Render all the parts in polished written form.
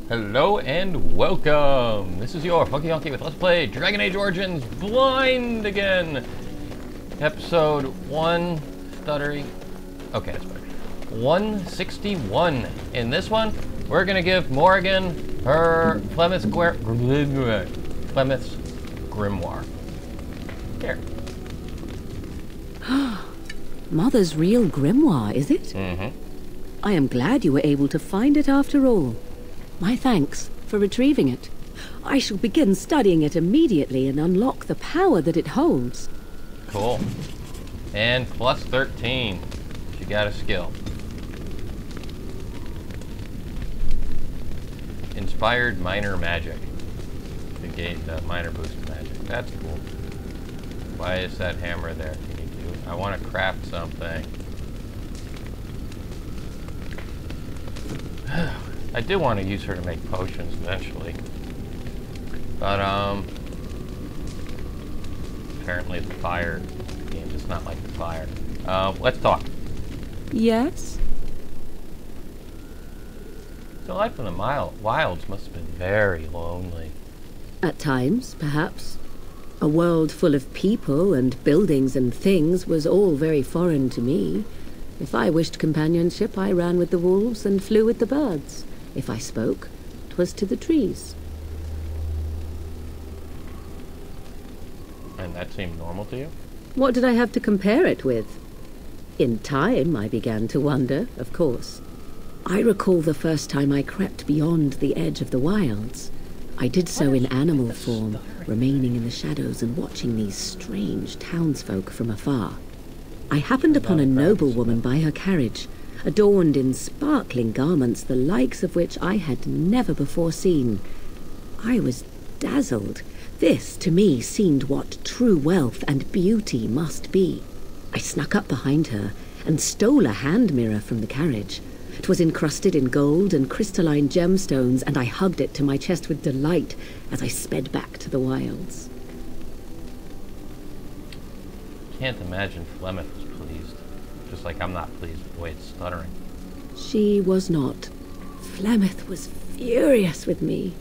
Hello and welcome! This is your Funky Donkey with Let's Play Dragon Age Origins Blind again! Episode 1... stuttering... Okay, that's better. 161. In this one, we're gonna give Morrigan her Flemeth's Grimoire. Here. Mother's real grimoire, is it? Mm-hmm. I am glad you were able to find it after all. My thanks for retrieving it. I shall begin studying it immediately and unlock the power that it holds. Cool. And plus 13. She got a skill. Inspired minor magic. To gain the minor boost magic. That's cool. Why is that hammer there? I want to craft something. I do want to use her to make potions eventually. But, apparently the fire game does not like the fire. Let's talk. Yes? The life in the wilds must have been very lonely. At times, perhaps. A world full of people and buildings and things was all very foreign to me. If I wished companionship, I ran with the wolves and flew with the birds. If I spoke, 'twas to the trees. And that seemed normal to you? What did I have to compare it with? In time, I began to wonder, of course. I recall the first time I crept beyond the edge of the wilds. I did so in animal form, remaining in the shadows and watching these strange townsfolk from afar. I happened upon a noblewoman by her carriage, adorned in sparkling garments, the likes of which I had never before seen. I was dazzled. This, to me, seemed what true wealth and beauty must be. I snuck up behind her and stole a hand mirror from the carriage. 'Twas encrusted in gold and crystalline gemstones, and I hugged it to my chest with delight as I sped back to the wilds. Can't imagine Flemeth was pleased. Just like I'm not pleased with the way it's stuttering. She was not. Flemeth was furious with me.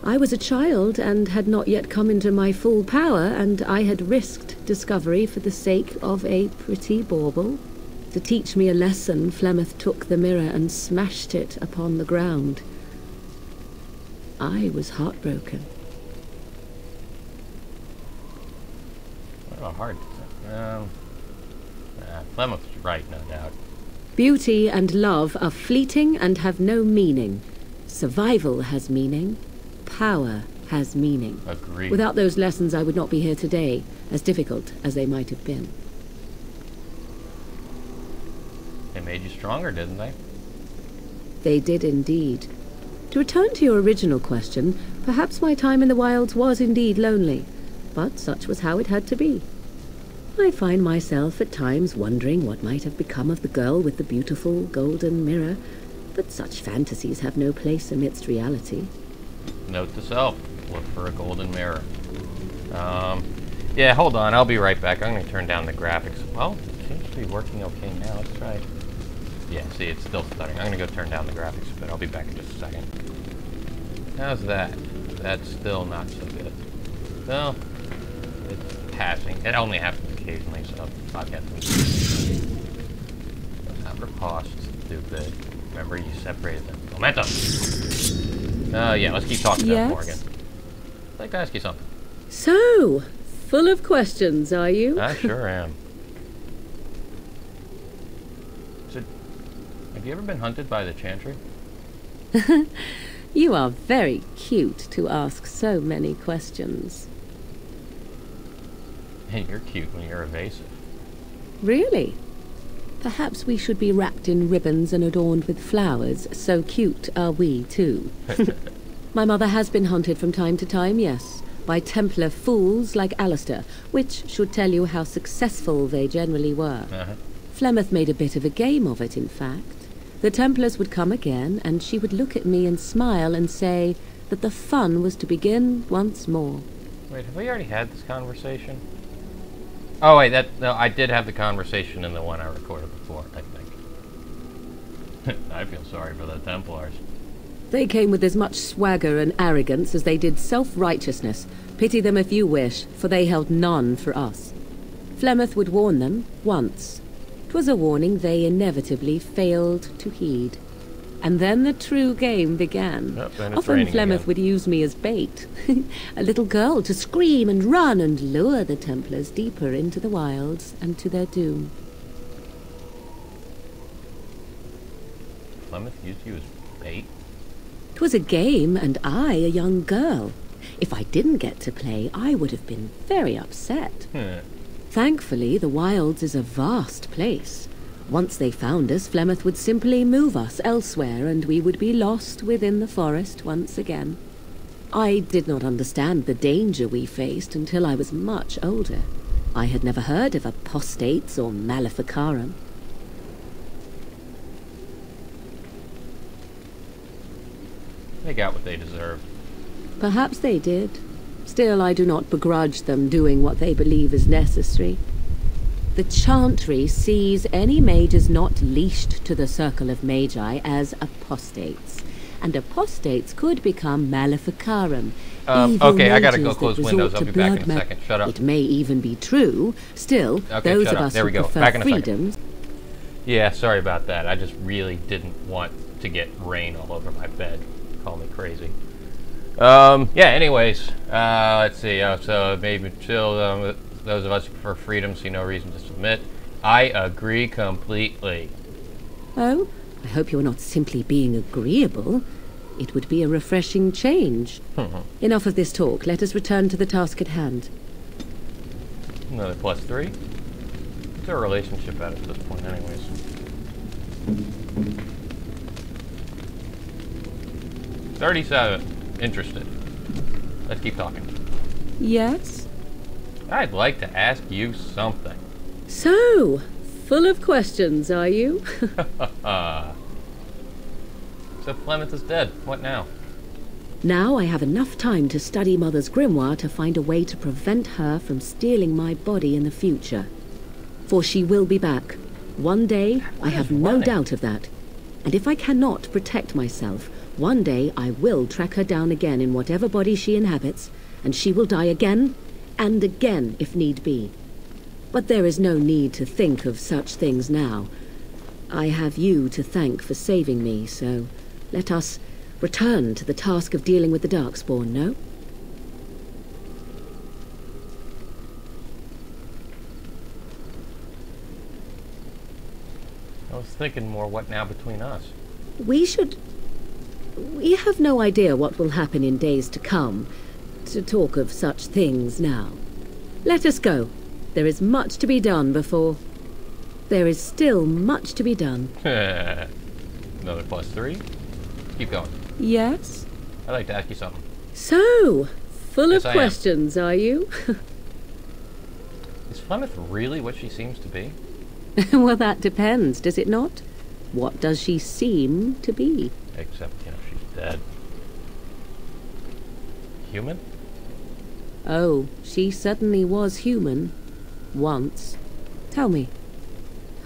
I was a child and had not yet come into my full power, and I had risked discovery for the sake of a pretty bauble. To teach me a lesson, Flemeth took the mirror and smashed it upon the ground. I was heartbroken. What a hard... Flemeth was right, no doubt. Beauty and love are fleeting and have no meaning. Survival has meaning. Power has meaning. Agreed. Without those lessons, I would not be here today, as difficult as they might have been. They made you stronger, didn't they? They did indeed. To return to your original question, perhaps my time in the wilds was indeed lonely, but such was how it had to be. I find myself at times wondering what might have become of the girl with the beautiful golden mirror, but such fantasies have no place amidst reality. Note to self, look for a golden mirror. Yeah, hold on, I'll be right back. I'm going to turn down the graphics. Well, it seems to be working okay now. Let's try it. Yeah, see, it's still stuttering. I'm going to go turn down the graphics a bit. I'll be back in just a second. How's that? That's still not so good. Well, it's passing. It only happens occasionally, so I'll get them. Not riposte, stupid. Remember, you separated them. Momentum! Yeah, let's keep talking about Morgan. I'd like to ask you something. So, full of questions, are you? I sure am. So, have you ever been hunted by the Chantry? You are very cute to ask so many questions. Hey, you're cute when you're evasive. Really? Perhaps we should be wrapped in ribbons and adorned with flowers. So cute are we, too. My mother has been hunted from time to time, yes, by Templar fools like Alistair, which should tell you how successful they generally were. Flemeth made a bit of a game of it, in fact. The Templars would come again, and she would look at me and smile and say that the fun was to begin once more. Wait, have we already had this conversation? Oh wait, no, I did have the conversation in the one I recorded before, I think. I feel sorry for the Templars. They came with as much swagger and arrogance as they did self-righteousness. Pity them if you wish, for they held none for us. Flemeth would warn them, once. 'Twas a warning they inevitably failed to heed. And then the true game began. Often Flemeth would use me as bait. A little girl to scream and run and lure the Templars deeper into the wilds and to their doom. Flemeth used you as bait? 'Twas a game, and I a young girl. If I didn't get to play, I would have been very upset. Thankfully, the wilds is a vast place. Once they found us, Flemeth would simply move us elsewhere, and we would be lost within the forest once again. I did not understand the danger we faced until I was much older. I had never heard of apostates or maleficarum. They got what they deserved. Perhaps they did. Still, I do not begrudge them doing what they believe is necessary. The Chantry sees any mages not leashed to the Circle of Magi as apostates, and apostates could become maleficarum. Okay, I gotta go close windows. I'll be back in a second. Shut up. It may even be true. Still, okay, those of us who prefer freedoms... Yeah, sorry about that. I just really didn't want to get rain all over my bed. Call me crazy. Yeah, anyways, let's see. So maybe chill. Those of us who prefer freedom see no reason to submit. I agree completely. Oh, I hope you're not simply being agreeable. It would be a refreshing change. Enough of this talk. Let us return to the task at hand. Another +3? What's our relationship at this point, anyways? $37. Interested. Let's keep talking. Yes? I'd like to ask you something. So, full of questions, are you? So Flemeth is dead. What now? Now I have enough time to study Mother's grimoire to find a way to prevent her from stealing my body in the future. For she will be back. One day, I have no doubt of that. And if I cannot protect myself, one day I will track her down again in whatever body she inhabits, and she will die again and again if need be. But there is no need to think of such things now. I have you to thank for saving me, so let us return to the task of dealing with the Darkspawn, no? I was thinking more what now between us. We have no idea what will happen in days to come, to talk of such things now. Let us go. There is much to be done before... There is still much to be done. Another +3? Keep going. Yes? I'd like to ask you something. So, full Yes, of questions, are you? Is Flemeth really what she seems to be? Well, that depends, does it not? What does she seem to be? Except, she's dead. Human? Oh, she certainly was human. Once. Tell me,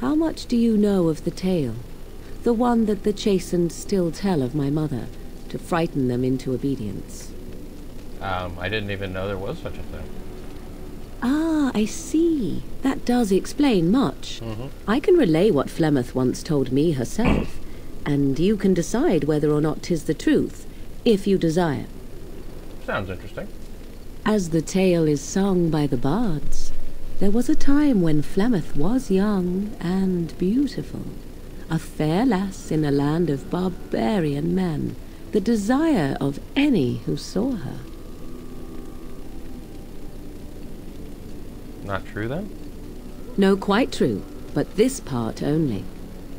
how much do you know of the tale? The one that the chastened still tell of my mother, to frighten them into obedience. I didn't even know there was such a thing. Ah, I see. That does explain much. I can relay what Flemeth once told me herself, and you can decide whether or not 'tis the truth, if you desire. Sounds interesting. As the tale is sung by the bards, there was a time when Flemeth was young and beautiful, a fair lass in a land of barbarian men, the desire of any who saw her. Not true, then? No, quite true, but this part only.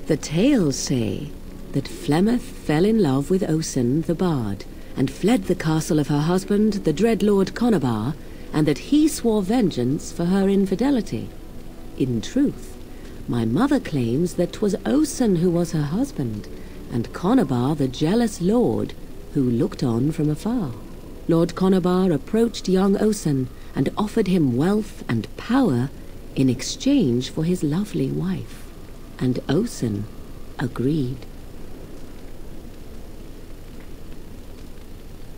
The tales say that Flemeth fell in love with Osen the bard, and fled the castle of her husband, the dread Lord Conabar, and that he swore vengeance for her infidelity. In truth, my mother claims that 'twas Osen who was her husband, and Conabar the jealous lord who looked on from afar. Lord Conabar approached young Osen and offered him wealth and power in exchange for his lovely wife, and Osen agreed.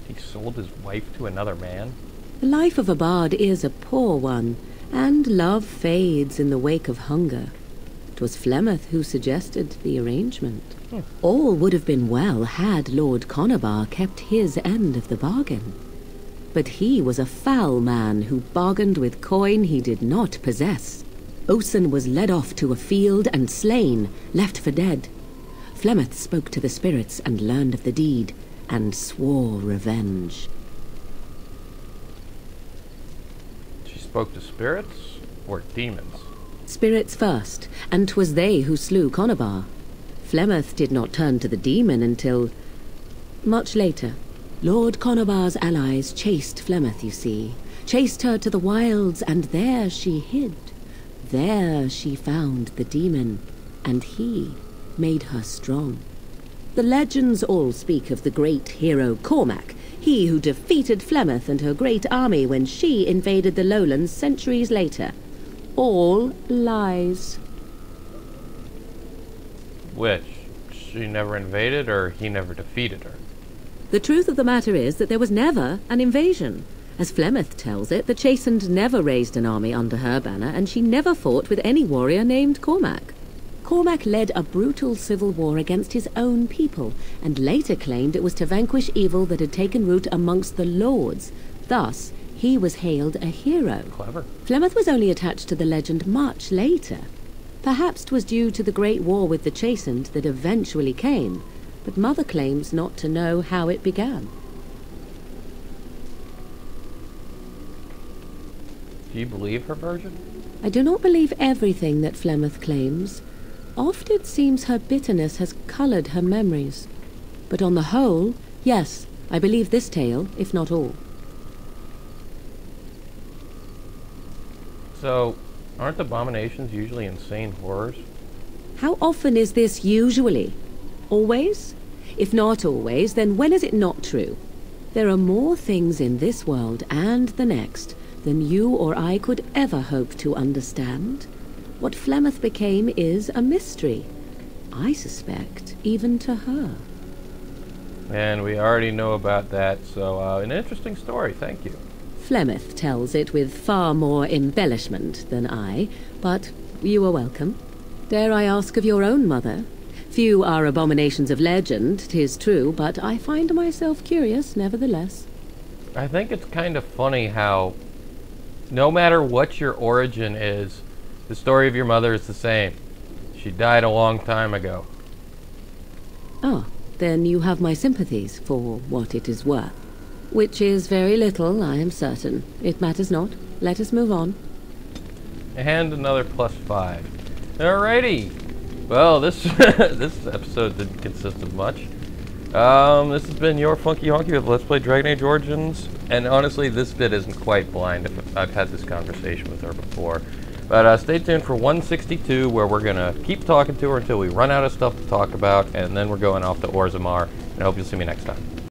He sold his wife to another man? The life of a bard is a poor one, and love fades in the wake of hunger. 'Twas Flemeth who suggested the arrangement. All would have been well had Lord Conabar kept his end of the bargain. But he was a foul man who bargained with coin he did not possess. Osen was led off to a field and slain, left for dead. Flemeth spoke to the spirits and learned of the deed, and swore revenge. She spoke to spirits or demons? Spirits first, and 'twas they who slew Conabar. Flemeth did not turn to the demon until much later. Lord Conabar's allies chased Flemeth, you see. Chased her to the wilds, and there she hid. There she found the demon, and he made her strong. The legends all speak of the great hero Cormac, he who defeated Flemeth and her great army when she invaded the lowlands centuries later. All lies. Which? She never invaded, or he never defeated her? The truth of the matter is that there was never an invasion. As Flemeth tells it, the Chastened never raised an army under her banner, and she never fought with any warrior named Cormac. Cormac led a brutal civil war against his own people, and later claimed it was to vanquish evil that had taken root amongst the lords. Thus, he was hailed a hero. Clever. Flemeth was only attached to the legend much later. Perhaps 'twas due to the great war with the Chastened that eventually came, but Mother claims not to know how it began. Do you believe her version? I do not believe everything that Flemeth claims. Oft it seems her bitterness has coloured her memories. But on the whole, yes, I believe this tale, if not all. So, aren't abominations usually insane horrors? How often is this usually? Always? If not always, then when is it not true? There are more things in this world and the next than you or I could ever hope to understand. What Flemeth became is a mystery. I suspect, even to her. And we already know about that, so an interesting story, thank you. Flemeth tells it with far more embellishment than I, but you are welcome. Dare I ask of your own mother? Few are abominations of legend, 'tis true, but I find myself curious nevertheless. I think it's kind of funny how no matter what your origin is, the story of your mother is the same. She died a long time ago. Ah, then you have my sympathies for what it is worth. Which is very little, I am certain. It matters not. Let us move on. And another +5. Alrighty. Well, this this episode didn't consist of much. This has been your Funky Honky with Let's Play Dragon Age Origins. And honestly, this bit isn't quite blind. I've had this conversation with her before. But stay tuned for 162, where we're going to keep talking to her until we run out of stuff to talk about. And then we're going off to Orzammar. And I hope you'll see me next time.